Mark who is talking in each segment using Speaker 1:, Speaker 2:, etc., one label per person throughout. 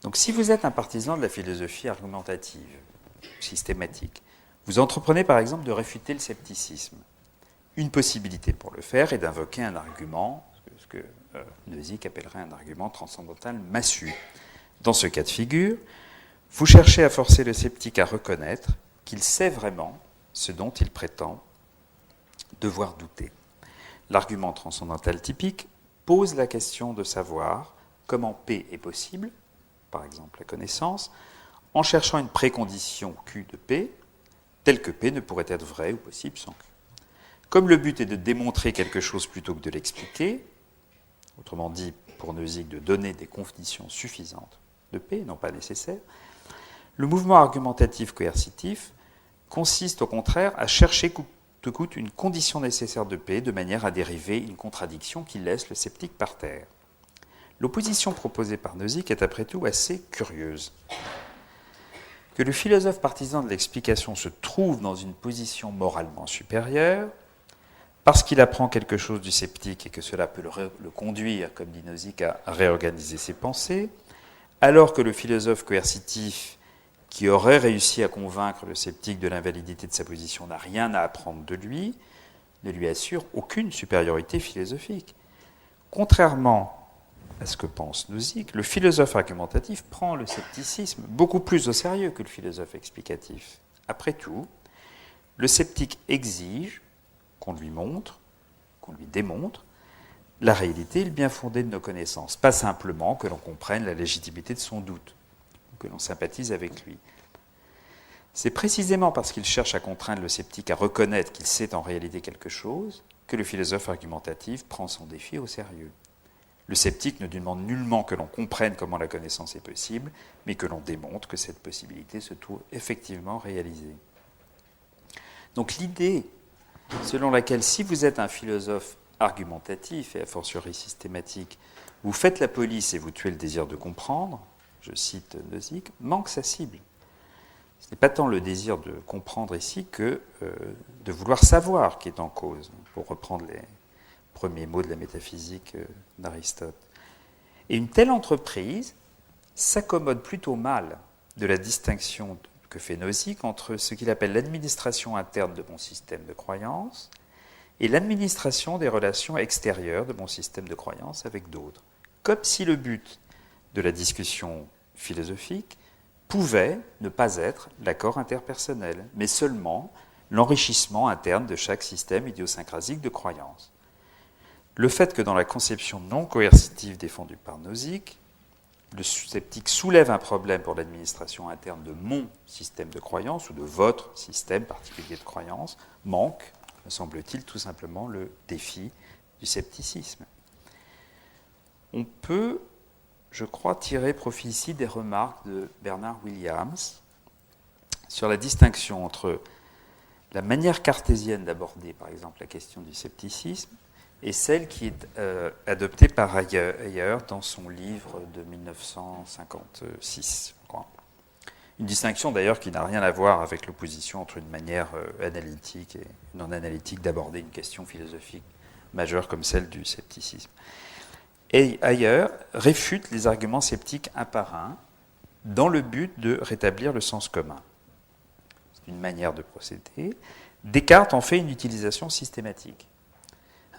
Speaker 1: Donc si vous êtes un partisan de la philosophie argumentative, systématique, vous entreprenez par exemple de réfuter le scepticisme. Une possibilité pour le faire est d'invoquer un argument, ce que Nozick appellerait un argument transcendantal massu. Dans ce cas de figure, vous cherchez à forcer le sceptique à reconnaître qu'il sait vraiment ce dont il prétend devoir douter. L'argument transcendantal typique pose la question de savoir comment P est possible, par exemple la connaissance, en cherchant une précondition Q de P, telle que P ne pourrait être vrai ou possible sans Q. Comme le but est de démontrer quelque chose plutôt que de l'expliquer, autrement dit, pour Nozick, de donner des conditions suffisantes de P, non pas nécessaires, le mouvement argumentatif coercitif consiste au contraire à chercher coûte que coûte une condition nécessaire de P de manière à dériver une contradiction qui laisse le sceptique par terre. L'opposition proposée par Nozick est après tout assez curieuse. Que le philosophe partisan de l'explication se trouve dans une position moralement supérieure, parce qu'il apprend quelque chose du sceptique et que cela peut le conduire, comme dit Nozick, à réorganiser ses pensées, alors que le philosophe coercitif qui aurait réussi à convaincre le sceptique de l'invalidité de sa position n'a rien à apprendre de lui, ne lui assure aucune supériorité philosophique. Contrairement à ce que pense Nozick, le philosophe argumentatif prend le scepticisme beaucoup plus au sérieux que le philosophe explicatif. Après tout, le sceptique exige qu'on lui montre, qu'on lui démontre, la réalité et le bien fondé de nos connaissances, pas simplement que l'on comprenne la légitimité de son doute, que l'on sympathise avec lui. C'est précisément parce qu'il cherche à contraindre le sceptique à reconnaître qu'il sait en réalité quelque chose que le philosophe argumentatif prend son défi au sérieux. Le sceptique ne demande nullement que l'on comprenne comment la connaissance est possible, mais que l'on démontre que cette possibilité se trouve effectivement réalisée. Donc l'idée selon laquelle si vous êtes un philosophe argumentatif et a fortiori systématique, vous faites la police et vous tuez le désir de comprendre, je cite Nozick, manque sa cible. Ce n'est pas tant le désir de comprendre ici que de vouloir savoir qui est en cause, pour reprendre les premiers mots de la métaphysique d'Aristote. Et une telle entreprise s'accommode plutôt mal de la distinction que fait Nozick entre ce qu'il appelle l'administration interne de mon système de croyance et l'administration des relations extérieures de mon système de croyance avec d'autres. Comme si le but de la discussion philosophique pouvait ne pas être l'accord interpersonnel, mais seulement l'enrichissement interne de chaque système idiosyncrasique de croyance. Le fait que dans la conception non coercitive défendue par Nozick, le sceptique soulève un problème pour l'administration interne de mon système de croyance ou de votre système particulier de croyance manque, me semble-t-il, tout simplement le défi du scepticisme. On peut, je crois, tirer profit ici des remarques de Bernard Williams sur la distinction entre la manière cartésienne d'aborder, par exemple, la question du scepticisme et celle qui est adoptée par Heyer dans son livre de 1956, je crois. Une distinction d'ailleurs qui n'a rien à voir avec l'opposition entre une manière analytique et non analytique d'aborder une question philosophique majeure comme celle du scepticisme. Et Heyer réfute les arguments sceptiques un par un dans le but de rétablir le sens commun. C'est une manière de procéder. Descartes en fait une utilisation systématique.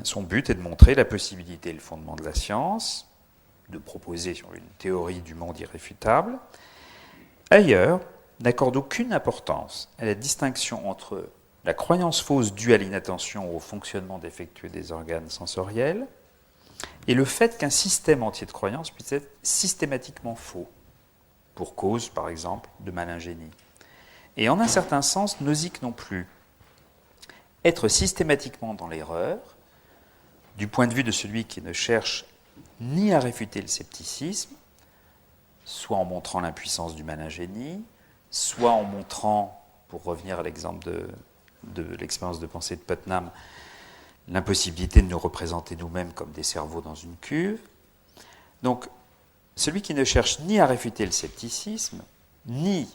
Speaker 1: Son but est de montrer la possibilité et le fondement de la science, de proposer sur une théorie du monde irréfutable. Heyer n'accorde aucune importance à la distinction entre la croyance fausse due à l'inattention ou au fonctionnement défectueux des organes sensoriels et le fait qu'un système entier de croyances puisse être systématiquement faux, pour cause, par exemple, de malingénie. Et en un certain sens, Nozick non plus. Être systématiquement dans l'erreur, du point de vue de celui qui ne cherche ni à réfuter le scepticisme, soit en montrant l'impuissance du malingénie, soit en montrant, pour revenir à l'exemple de l'expérience de pensée de Putnam, l'impossibilité de nous représenter nous-mêmes comme des cerveaux dans une cuve. Donc, celui qui ne cherche ni à réfuter le scepticisme, ni,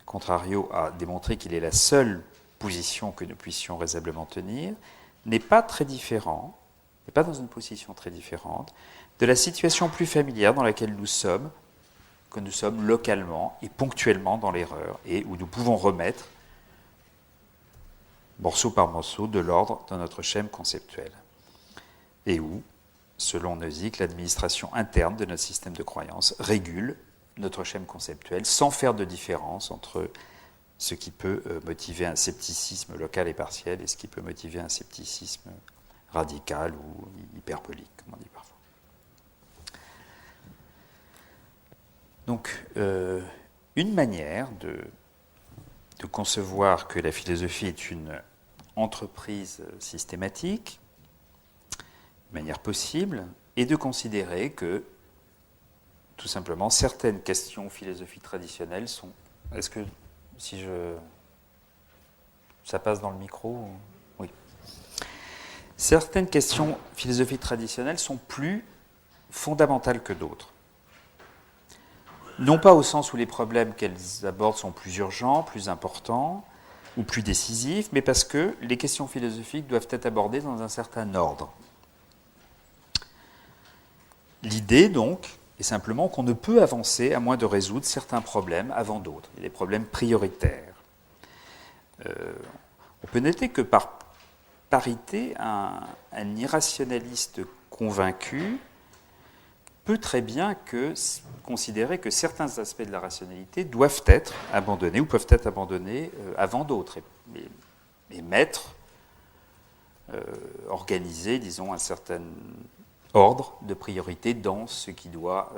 Speaker 1: contrario, à démontrer qu'il est la seule position que nous puissions raisonnablement tenir, n'est pas très différent, n'est pas dans une position très différente de la situation plus familière dans laquelle nous sommes que nous sommes localement et ponctuellement dans l'erreur et où nous pouvons remettre, morceau par morceau, de l'ordre dans notre schème conceptuel. Et où, selon Nozick, l'administration interne de notre système de croyance régule notre schème conceptuel sans faire de différence entre ce qui peut motiver un scepticisme local et partiel et ce qui peut motiver un scepticisme radical ou hyperbolique, comme on dit parfois. Donc, une manière de concevoir que la philosophie est une entreprise systématique, de manière possible, est de considérer que, tout simplement, certaines questions philosophiques traditionnelles sont... Est-ce que, si je... Ça passe dans le micro? Oui. Certaines questions philosophiques traditionnelles sont plus fondamentales que d'autres. Non pas au sens où les problèmes qu'elles abordent sont plus urgents, plus importants ou plus décisifs, mais parce que les questions philosophiques doivent être abordées dans un certain ordre. L'idée, donc, est simplement qu'on ne peut avancer à moins de résoudre certains problèmes avant d'autres, et des problèmes prioritaires. On peut noter que par parité, un irrationaliste convaincu peut très bien considérer que certains aspects de la rationalité doivent être abandonnés ou peuvent être abandonnés avant d'autres, et mettre, organiser, disons, un certain ordre de priorité dans ce qui doit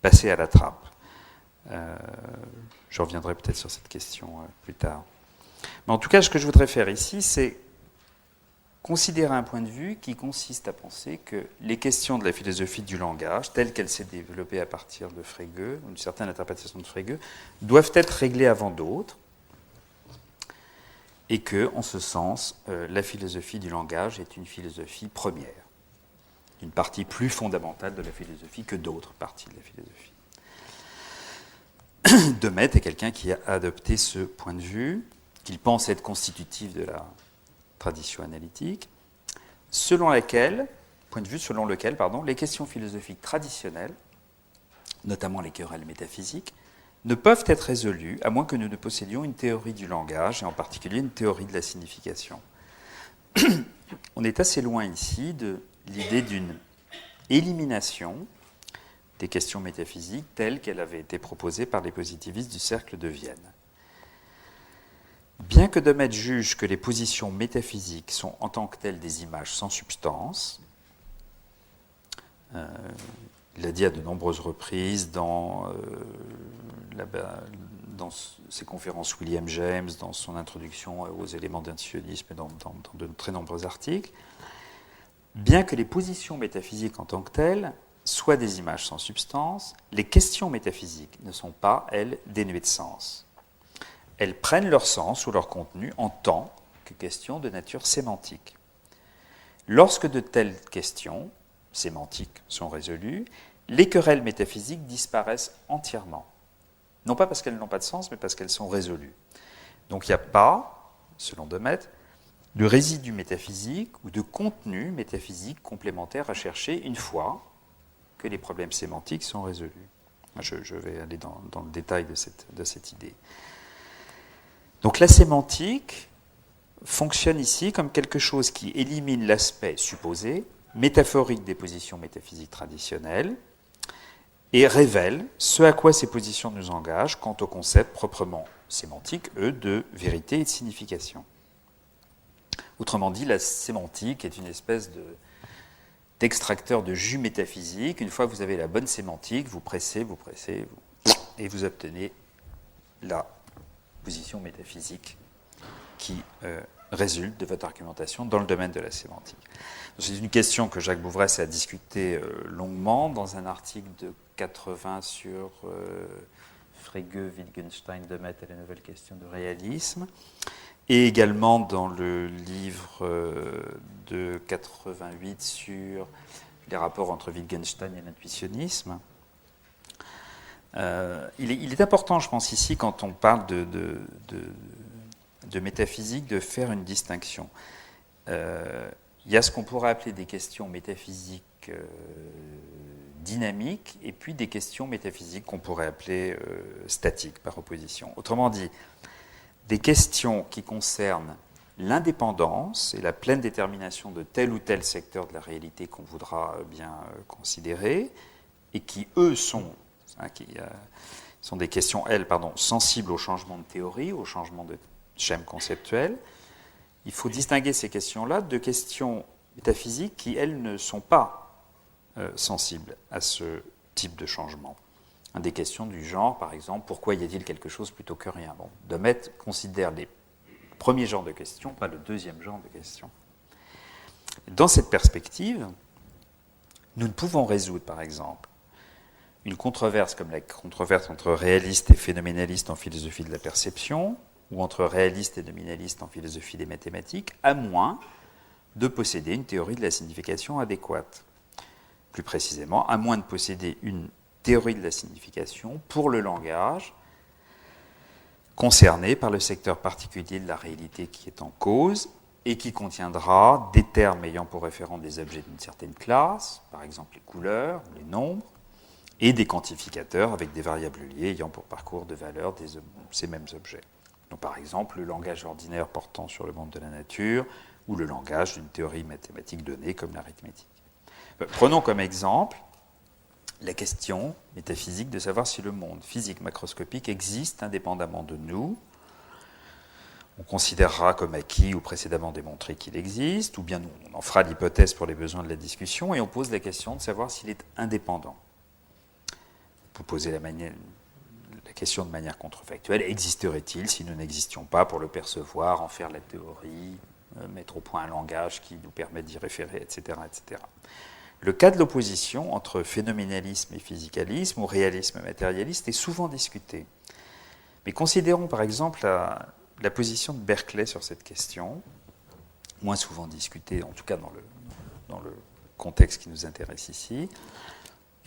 Speaker 1: passer à la trappe. Je reviendrai peut-être sur cette question plus tard. Mais en tout cas, ce que je voudrais faire ici, c'est considérer un point de vue qui consiste à penser que les questions de la philosophie du langage, telle qu'elle s'est développée à partir de Frege, ou d'une certaine interprétation de Frege, doivent être réglées avant d'autres, et que, en ce sens, la philosophie du langage est une philosophie première, une partie plus fondamentale de la philosophie que d'autres parties de la philosophie. De Maistre est quelqu'un qui a adopté ce point de vue, qu'il pense être constitutif de la tradition analytique, selon lequel les questions philosophiques traditionnelles, notamment les querelles métaphysiques, ne peuvent être résolues à moins que nous ne possédions une théorie du langage, et en particulier une théorie de la signification. On est assez loin ici de l'idée d'une élimination des questions métaphysiques telles qu'elles avaient été proposées par les positivistes du cercle de Vienne. Bien que de Maistre juge que les positions métaphysiques sont en tant que telles des images sans substance, il l'a dit à de nombreuses reprises dans ses conférences William James, dans son introduction aux éléments d'intuitionnisme et dans de très nombreux articles, bien que les positions métaphysiques en tant que telles soient des images sans substance, les questions métaphysiques ne sont pas, elles, dénuées de sens. Elles prennent leur sens ou leur contenu en tant que questions de nature sémantique. Lorsque de telles questions sémantiques sont résolues, les querelles métaphysiques disparaissent entièrement. Non pas parce qu'elles n'ont pas de sens, mais parce qu'elles sont résolues. Donc il n'y a pas, selon de Maistre, de résidu métaphysique ou de contenu métaphysique complémentaire à chercher une fois que les problèmes sémantiques sont résolus. Je vais aller dans le détail de cette idée. Donc la sémantique fonctionne ici comme quelque chose qui élimine l'aspect supposé, métaphorique des positions métaphysiques traditionnelles, et révèle ce à quoi ces positions nous engagent quant aux concepts proprement sémantiques, eux, de vérité et de signification. Autrement dit, la sémantique est une espèce d'extracteur de jus métaphysique. Une fois que vous avez la bonne sémantique, vous pressez, et vous obtenez la position métaphysique qui résulte de votre argumentation dans le domaine de la sémantique. C'est une question que Jacques Bouvresse a discutée longuement dans un article de 80 sur Frege, Wittgenstein, de Maistre et la nouvelle question de réalisme, et également dans le livre de 88 sur les rapports entre Wittgenstein et l'intuitionnisme. Il est important, je pense, ici, quand on parle de métaphysique, de faire une distinction. il y a ce qu'on pourrait appeler des questions métaphysiques dynamiques et puis des questions métaphysiques qu'on pourrait appeler statiques par opposition. Autrement dit, des questions qui concernent l'indépendance et la pleine détermination de tel ou tel secteur de la réalité qu'on voudra bien considérer et qui, eux, sont des questions, sensibles au changement de théorie, au changement de schème conceptuel. Il faut distinguer ces questions-là de questions métaphysiques qui, elles, ne sont pas sensibles à ce type de changement. Des questions du genre, par exemple, pourquoi y a-t-il quelque chose plutôt que rien? Demet considère les premiers genres de questions, pas le deuxième genre de questions. Dans cette perspective, nous ne pouvons résoudre, par exemple, une controverse comme la controverse entre réalistes et phénoménalistes en philosophie de la perception, ou entre réalistes et nominalistes en philosophie des mathématiques, à moins de posséder une théorie de la signification adéquate. Plus précisément, à moins de posséder une théorie de la signification pour le langage concerné par le secteur particulier de la réalité qui est en cause et qui contiendra des termes ayant pour référent des objets d'une certaine classe, par exemple les couleurs, les nombres, et des quantificateurs avec des variables liées ayant pour parcours de valeur ces mêmes objets. Donc, par exemple, le langage ordinaire portant sur le monde de la nature ou le langage d'une théorie mathématique donnée comme l'arithmétique. Prenons comme exemple la question métaphysique de savoir si le monde physique macroscopique existe indépendamment de nous. On considérera comme acquis ou précédemment démontré qu'il existe, ou bien on en fera l'hypothèse pour les besoins de la discussion, et on pose la question de savoir s'il est indépendant. Vous posez la question de manière contrefactuelle, existerait-il si nous n'existions pas pour le percevoir, en faire la théorie, mettre au point un langage qui nous permet d'y référer, etc., etc. Le cas de l'opposition entre phénoménalisme et physicalisme ou réalisme matérialiste est souvent discuté. Mais considérons par exemple la position de Berkeley sur cette question, moins souvent discutée, en tout cas dans le contexte qui nous intéresse ici.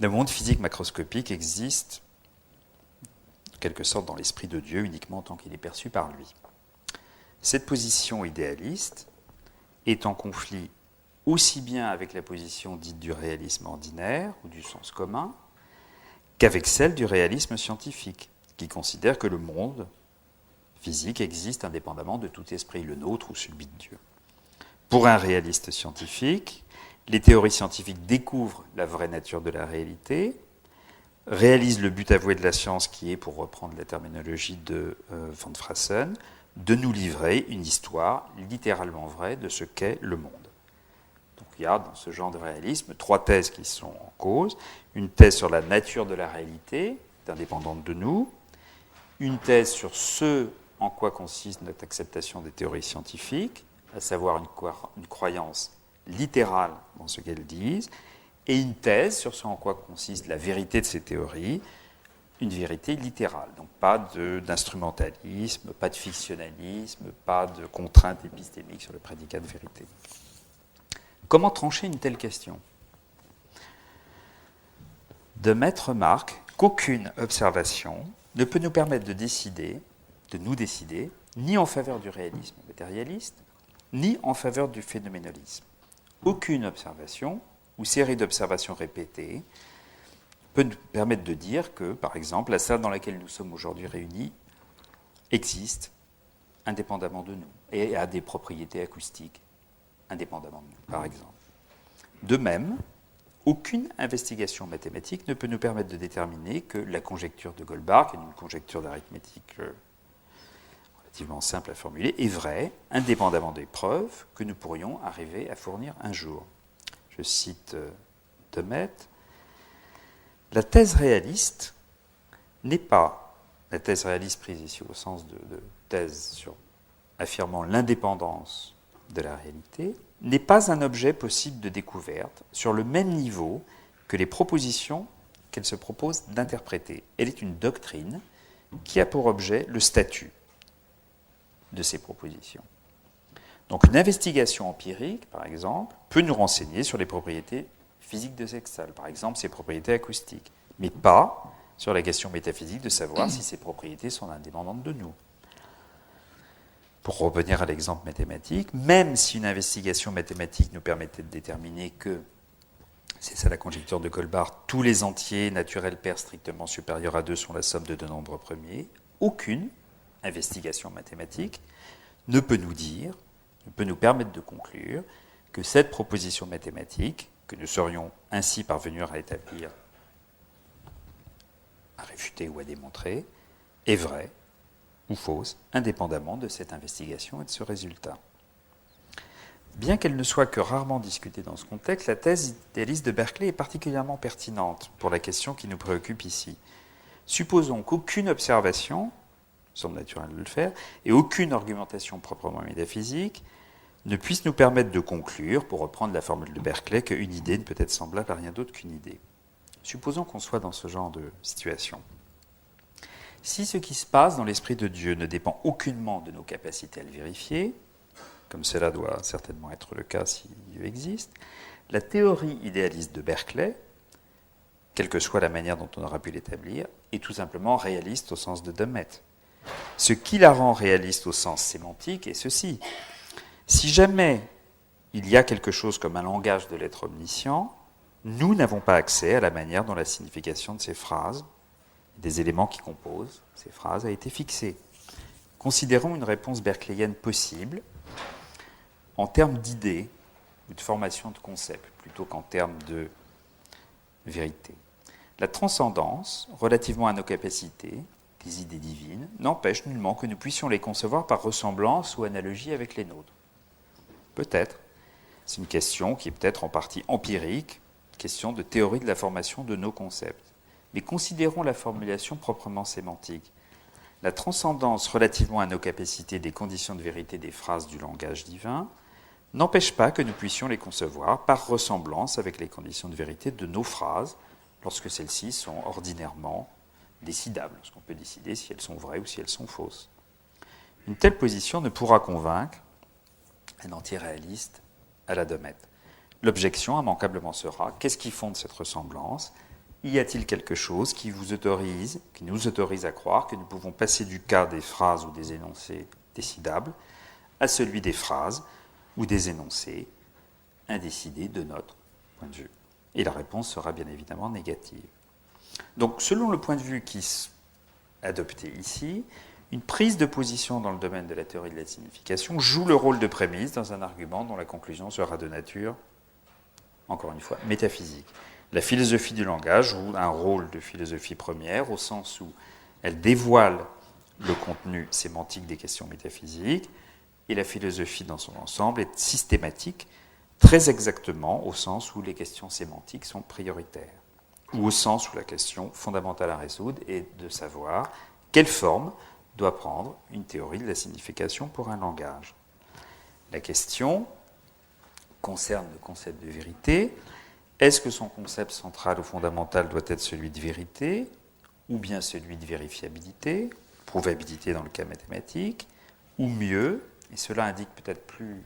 Speaker 1: Le monde physique macroscopique existe, en quelque sorte, dans l'esprit de Dieu, uniquement tant qu'il est perçu par lui. Cette position idéaliste est en conflit aussi bien avec la position dite du réalisme ordinaire ou du sens commun, qu'avec celle du réalisme scientifique, qui considère que le monde physique existe indépendamment de tout esprit, le nôtre ou celui de Dieu. Pour un réaliste scientifique, les théories scientifiques découvrent la vraie nature de la réalité, réalisent le but avoué de la science qui est, pour reprendre la terminologie de Van Fraassen, de nous livrer une histoire littéralement vraie de ce qu'est le monde. Donc il y a dans ce genre de réalisme 3 thèses qui sont en cause. Une thèse sur la nature de la réalité, indépendante de nous, une thèse sur ce en quoi consiste notre acceptation des théories scientifiques, à savoir une croyance littérale dans ce qu'elles disent, et une thèse sur ce en quoi consiste la vérité de ces théories, une vérité littérale. Donc pas d'instrumentalisme, pas de fictionnalisme, pas de contrainte épistémique sur le prédicat de vérité. Comment trancher une telle question? Demet remarque qu'aucune observation ne peut nous permettre de nous décider, ni en faveur du réalisme matérialiste, ni en faveur du phénoménalisme. Aucune observation ou série d'observations répétées peut nous permettre de dire que, par exemple, la salle dans laquelle nous sommes aujourd'hui réunis existe indépendamment de nous et a des propriétés acoustiques indépendamment de nous, par exemple. De même, aucune investigation mathématique ne peut nous permettre de déterminer que la conjecture de Goldbach, qui est une conjecture d'arithmétique relativement simple à formuler, est vraie, indépendamment des preuves que nous pourrions arriver à fournir un jour. Je cite Demet. La thèse réaliste n'est pas, la thèse réaliste prise ici au sens de thèse affirmant l'indépendance de la réalité, n'est pas un objet possible de découverte sur le même niveau que les propositions qu'elle se propose d'interpréter. Elle est une doctrine qui a pour objet le statut de ces propositions. Donc une investigation empirique, par exemple, peut nous renseigner sur les propriétés physiques de cette salle, par exemple ses propriétés acoustiques, mais pas sur la question métaphysique de savoir si ces propriétés sont indépendantes de nous. Pour revenir à l'exemple mathématique, même si une investigation mathématique nous permettait de déterminer que, c'est ça la conjecture de Goldbach, tous les entiers naturels pairs strictement supérieurs à 2 sont la somme de deux nombres premiers, aucune investigation mathématique ne peut nous dire, ne peut nous permettre de conclure que cette proposition mathématique, que nous serions ainsi parvenus à établir, à réfuter ou à démontrer, est vraie ou fausse, indépendamment de cette investigation et de ce résultat. Bien qu'elle ne soit que rarement discutée dans ce contexte, la thèse idéaliste de Berkeley est particulièrement pertinente pour la question qui nous préoccupe ici. Supposons qu'aucune observation, il semble naturel de le faire, et aucune argumentation proprement métaphysique ne puisse nous permettre de conclure, pour reprendre la formule de Berkeley, qu'une idée ne peut être semblable à rien d'autre qu'une idée. Supposons qu'on soit dans ce genre de situation. Si ce qui se passe dans l'esprit de Dieu ne dépend aucunement de nos capacités à le vérifier, comme cela doit certainement être le cas si Dieu existe, la théorie idéaliste de Berkeley, quelle que soit la manière dont on aura pu l'établir, est tout simplement réaliste au sens de Dummett. Ce qui la rend réaliste au sens sémantique est ceci. Si jamais il y a quelque chose comme un langage de l'être omniscient, nous n'avons pas accès à la manière dont la signification de ces phrases, des éléments qui composent ces phrases, a été fixée. Considérons une réponse berkeleyenne possible en termes d'idées ou de formation de concepts, plutôt qu'en termes de vérité. La transcendance, relativement à nos capacités, les idées divines, n'empêche nullement que nous puissions les concevoir par ressemblance ou analogie avec les nôtres. Peut-être. C'est une question qui est peut-être en partie empirique, question de théorie de la formation de nos concepts. Mais considérons la formulation proprement sémantique. La transcendance relativement à nos capacités des conditions de vérité des phrases du langage divin n'empêche pas que nous puissions les concevoir par ressemblance avec les conditions de vérité de nos phrases, lorsque celles-ci sont ordinairement décidables, lorsqu'on peut décider si elles sont vraies ou si elles sont fausses. Une telle position ne pourra convaincre un antiréaliste à la Dummett. L'objection immanquablement sera: qu'est-ce qui fonde cette ressemblance ? Y a-t-il quelque chose qui nous autorise à croire que nous pouvons passer du cas des phrases ou des énoncés décidables à celui des phrases ou des énoncés indécidés de notre point de vue? Et la réponse sera bien évidemment négative. Donc, selon le point de vue qui est adopté ici, une prise de position dans le domaine de la théorie de la signification joue le rôle de prémisse dans un argument dont la conclusion sera de nature, encore une fois, métaphysique. La philosophie du langage joue un rôle de philosophie première, au sens où elle dévoile le contenu sémantique des questions métaphysiques, et la philosophie dans son ensemble est systématique, très exactement au sens où les questions sémantiques sont prioritaires, ou au sens où la question fondamentale à résoudre est de savoir quelle forme doit prendre une théorie de la signification pour un langage. La question concerne le concept de vérité. Est-ce que son concept central ou fondamental doit être celui de vérité, ou bien celui de vérifiabilité, prouvabilité dans le cas mathématique, ou mieux, et cela indique peut-être plus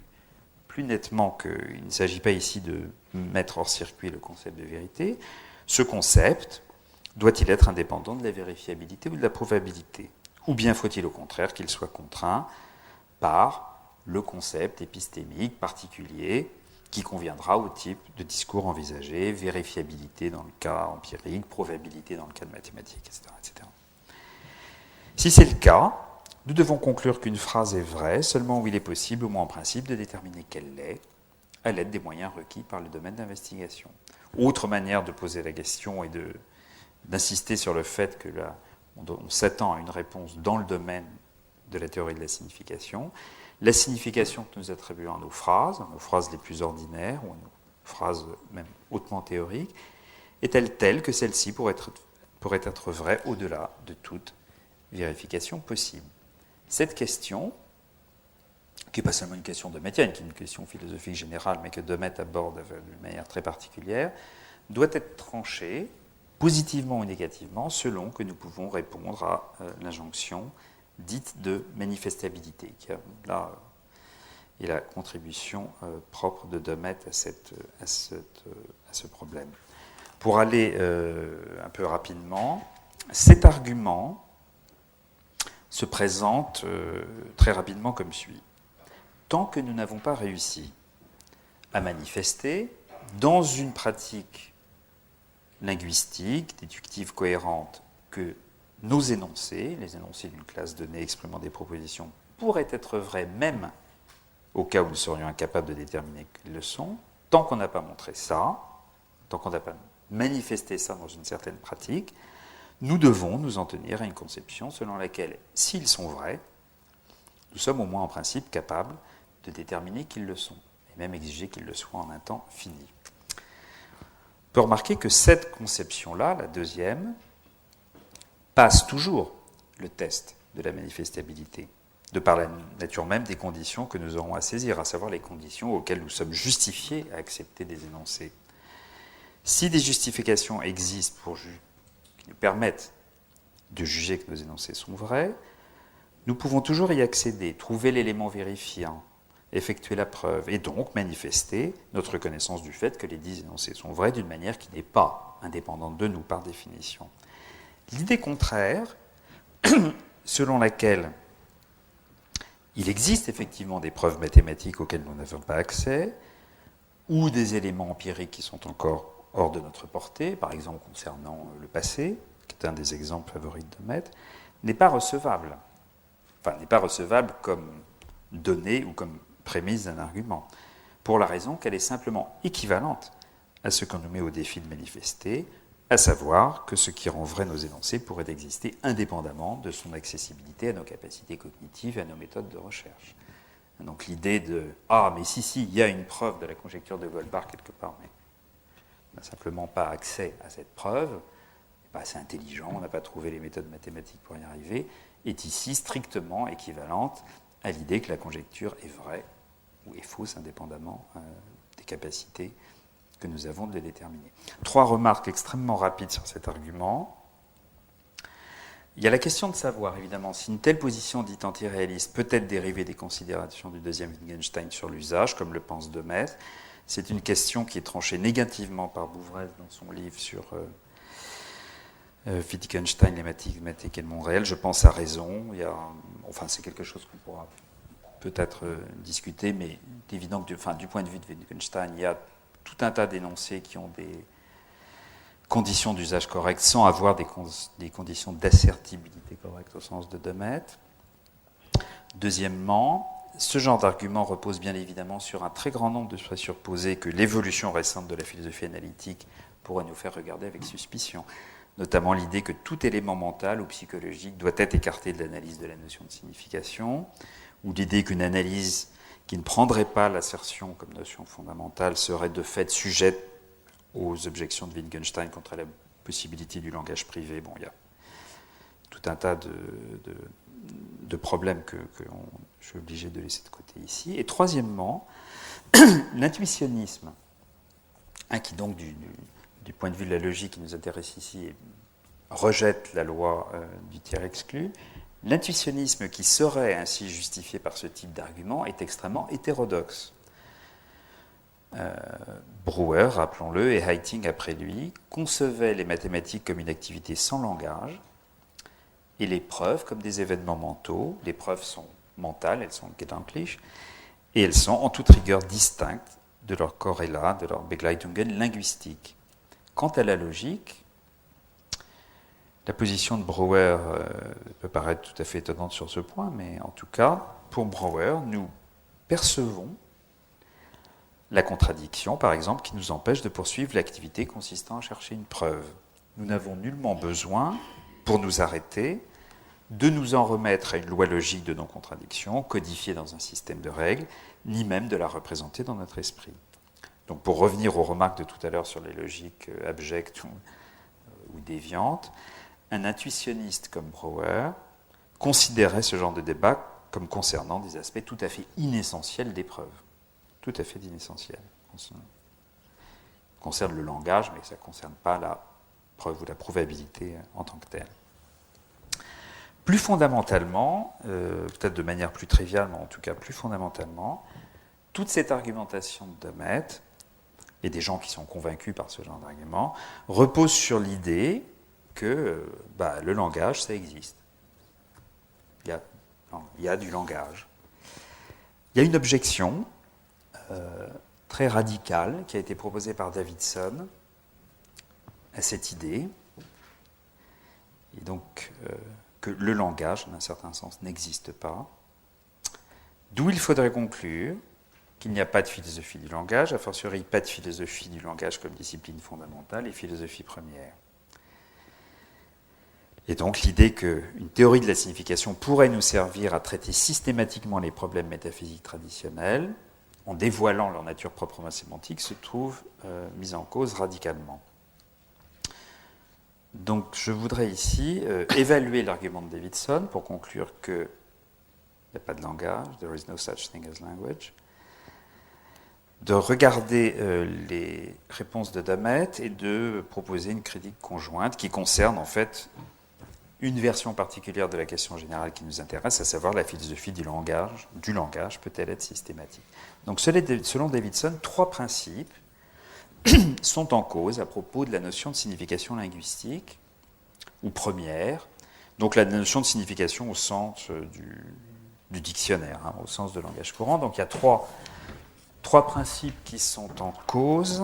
Speaker 1: nettement qu'il ne s'agit pas ici de mettre hors circuit le concept de vérité, ce concept doit-il être indépendant de la vérifiabilité ou de la prouvabilité? Ou bien faut-il au contraire qu'il soit contraint par le concept épistémique particulier qui conviendra au type de discours envisagé, vérifiabilité dans le cas empirique, prouvabilité dans le cas de mathématiques, etc., etc. Si c'est le cas, nous devons conclure qu'une phrase est vraie seulement où il est possible, au moins en principe, de déterminer qu'elle l'est, à l'aide des moyens requis par le domaine d'investigation. Autre manière de poser la question et d'insister sur le fait que on s'attend à une réponse dans le domaine de la théorie de la signification. La signification que nous attribuons à nos phrases les plus ordinaires, ou à nos phrases même hautement théoriques, est-elle telle que celle-ci pourrait être vraie au-delà de toute vérification possible? Cette question, qui n'est pas seulement une question de Dummett, qui est une question philosophique générale, mais que Dummett aborde d'une manière très particulière, doit être tranchée, positivement ou négativement, selon que nous pouvons répondre à l'injonction dite de manifestabilité, qui est la contribution propre de Dummett à ce problème. Pour aller un peu rapidement, cet argument se présente très rapidement comme suit. Tant que nous n'avons pas réussi à manifester dans une pratique linguistique, déductive cohérente, que nos énoncés, les énoncés d'une classe donnée exprimant des propositions, pourraient être vrais même au cas où nous serions incapables de déterminer qu'ils le sont, tant qu'on n'a pas montré ça, tant qu'on n'a pas manifesté ça dans une certaine pratique, nous devons nous en tenir à une conception selon laquelle, s'ils sont vrais, nous sommes au moins en principe capables de déterminer qu'ils le sont, et même exiger qu'ils le soient en un temps fini. On peut remarquer que cette conception-là, la deuxième, passe toujours le test de la manifestabilité, de par la nature même des conditions que nous aurons à saisir, à savoir les conditions auxquelles nous sommes justifiés à accepter des énoncés. Si des justifications existent qui nous permettent de juger que nos énoncés sont vrais, nous pouvons toujours y accéder, trouver l'élément vérifiant, effectuer la preuve, et donc manifester notre connaissance du fait que les 10 énoncés sont vrais d'une manière qui n'est pas indépendante de nous par définition. L'idée contraire, selon laquelle il existe effectivement des preuves mathématiques auxquelles nous n'avons pas accès, ou des éléments empiriques qui sont encore hors de notre portée, par exemple concernant le passé, qui est un des exemples favoris de Maître, n'est pas recevable. Enfin, n'est pas recevable comme donnée ou comme prémisse d'un argument, pour la raison qu'elle est simplement équivalente à ce qu'on nous met au défi de manifester, à savoir que ce qui rend vrai nos énoncés pourrait exister indépendamment de son accessibilité à nos capacités cognitives et à nos méthodes de recherche. Donc l'idée de « Ah, mais si, il y a une preuve de la conjecture de Goldbach quelque part, mais on n'a simplement pas accès à cette preuve, on n'est pas assez intelligent, on n'a pas trouvé les méthodes mathématiques pour y arriver », est ici strictement équivalente à l'idée que la conjecture est vraie ou est fausse indépendamment des capacités que nous avons de les déterminer. 3 remarques extrêmement rapides sur cet argument. Il y a la question de savoir, évidemment, si une telle position dite antiréaliste peut être dérivée des considérations du deuxième Wittgenstein sur l'usage, comme le pense de Maître. C'est une question qui est tranchée négativement par Bouvresse dans son livre sur Wittgenstein, les mathématiques et le monde réel. Je pense à raison. C'est quelque chose qu'on pourra peut-être discuter, mais c'est évident que du point de vue de Wittgenstein, il y a tout un tas d'énoncés qui ont des conditions d'usage correctes sans avoir des conditions d'assertibilité correctes au sens de Maître. Deuxièmement, ce genre d'argument repose bien évidemment sur un très grand nombre de présupposés que l'évolution récente de la philosophie analytique pourrait nous faire regarder avec suspicion, notamment l'idée que tout élément mental ou psychologique doit être écarté de l'analyse de la notion de signification, ou l'idée qu'une analyse qui ne prendrait pas l'assertion comme notion fondamentale serait de fait sujette aux objections de Wittgenstein contre la possibilité du langage privé. Bon, il y a tout un tas de problèmes que je suis obligé de laisser de côté ici. Et troisièmement, l'intuitionnisme, qui donc du point de vue de la logique qui nous intéresse ici rejette la loi du tiers exclu. L'intuitionnisme qui serait ainsi justifié par ce type d'argument est extrêmement hétérodoxe. Brouwer, rappelons-le, et Heiting après lui, concevaient les mathématiques comme une activité sans langage et les preuves comme des événements mentaux. Les preuves sont mentales, elles sont gedanklich, et elles sont en toute rigueur distinctes de leur corrélat, de leur Begleitungen linguistique. Quant à la logique, la position de Brouwer peut paraître tout à fait étonnante sur ce point, mais en tout cas, pour Brouwer, nous percevons la contradiction, par exemple, qui nous empêche de poursuivre l'activité consistant à chercher une preuve. Nous n'avons nullement besoin, pour nous arrêter, de nous en remettre à une loi logique de non-contradiction, codifiée dans un système de règles, ni même de la représenter dans notre esprit. Donc, pour revenir aux remarques de tout à l'heure sur les logiques abjectes ou déviantes, un intuitionniste comme Brouwer considérait ce genre de débat comme concernant des aspects tout à fait inessentiels des preuves. Tout à fait inessentiels. Ça concerne le langage, mais ça ne concerne pas la preuve ou la prouvabilité en tant que telle. Plus fondamentalement, peut-être de manière plus triviale, mais en tout cas plus fondamentalement, toute cette argumentation de Maître, et des gens qui sont convaincus par ce genre d'argument, repose sur l'idée que le langage, ça existe. il y a du langage. Il y a une objection très radicale qui a été proposée par Davidson à cette idée, et donc que le langage, dans un certain sens, n'existe pas, d'où il faudrait conclure qu'il n'y a pas de philosophie du langage, a fortiori pas de philosophie du langage comme discipline fondamentale et philosophie première. Et donc l'idée qu'une théorie de la signification pourrait nous servir à traiter systématiquement les problèmes métaphysiques traditionnels, en dévoilant leur nature proprement sémantique, se trouve mise en cause radicalement. Donc je voudrais ici évaluer l'argument de Davidson pour conclure qu'il n'y a pas de langage, there is no such thing as language, de regarder les réponses de Damet et de proposer une critique conjointe qui concerne en fait une version particulière de la question générale qui nous intéresse, à savoir la philosophie du langage peut-elle être systématique. Donc selon Davidson, 3 principes sont en cause à propos de la notion de signification linguistique, ou première, donc la notion de signification au sens du dictionnaire, au sens de langage courant. Donc il y a trois principes qui sont en cause.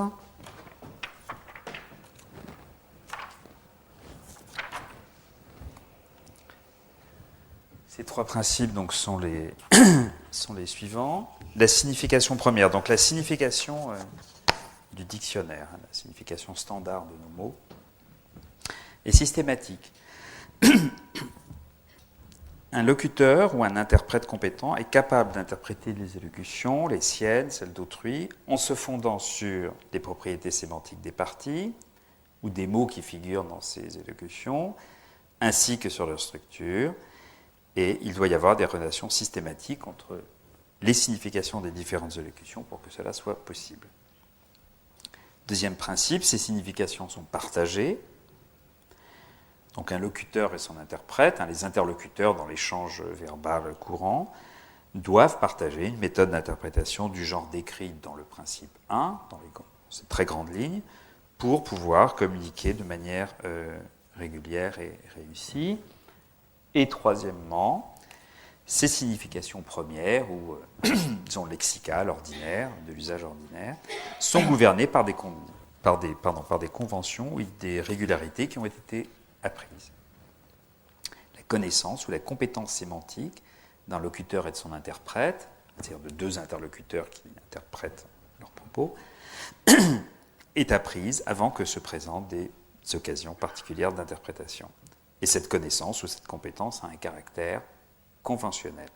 Speaker 1: Ces 3 principes donc, sont les suivants. La signification première, donc la signification du dictionnaire, la signification standard de nos mots, est systématique. Un locuteur ou un interprète compétent est capable d'interpréter les élocutions, les siennes, celles d'autrui, en se fondant sur les propriétés sémantiques des parties ou des mots qui figurent dans ces élocutions, ainsi que sur leur structure. Et il doit y avoir des relations systématiques entre les significations des différentes élocutions pour que cela soit possible. Deuxième principe, ces significations sont partagées. Donc un locuteur et son interprète, les interlocuteurs dans l'échange verbal courant, doivent partager une méthode d'interprétation du genre décrite dans le principe 1, dans ces très grandes lignes, pour pouvoir communiquer de manière régulière et réussie. Et troisièmement, ces significations premières, ou disons lexicales, ordinaires, de l'usage ordinaire, sont gouvernées par des conventions ou des régularités qui ont été apprises. La connaissance ou la compétence sémantique d'un locuteur et de son interprète, c'est-à-dire de 2 interlocuteurs qui interprètent leurs propos, est apprise avant que se présentent des occasions particulières d'interprétation. Et cette connaissance ou cette compétence a un caractère conventionnel.